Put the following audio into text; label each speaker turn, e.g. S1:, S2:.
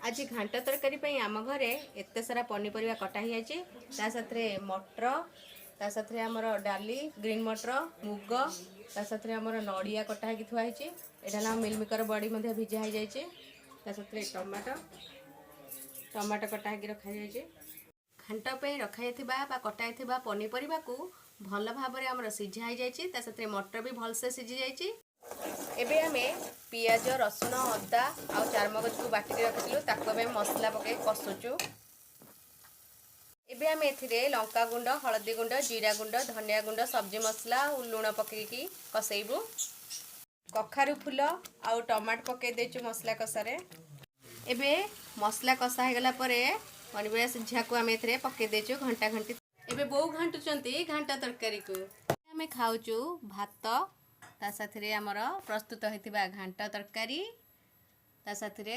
S1: आज घांट तरकारी आम घरे एत सारा पनीपरिया कटा ही साथे मटर ता साथे आमर डाली ग्रीन मटर मुग ता साथे आमर नड़िया कटा हो थुआई एटा ना मिलमिकर बड़ी भिजा हो जाए साथे टमाटो टमाटो कटा हो रखा जाए घांट रखाई कटा पनीपरिया को भल भाव में सीझा हो जाए साथे मटर भी भलसे सीझी जाए। एबे आमे पियाज रसुण अदा आ चारमगज को बाटिक रखिलु ताको आमे मसला पके कसुचु। एबे आमे एथिरे लंका गुंड हळदी गुंड जीरा गुंड धनिया गुंड सब्जी मसला और लुण पकेकी कसैबु। कखारु फूल आ टमाट पके देचु मसला कसारे। एबे मसला कसा हो गला परे पनीपरिया सिझा को आमे एथिरे पके देचु घंटा घंटी। एबे बो घांटुचंती घांटा तरकारी को आमे खाउचु भात ता साथरे आमर प्रस्तुत होइतिबा घांटा तरकारी ता साथरे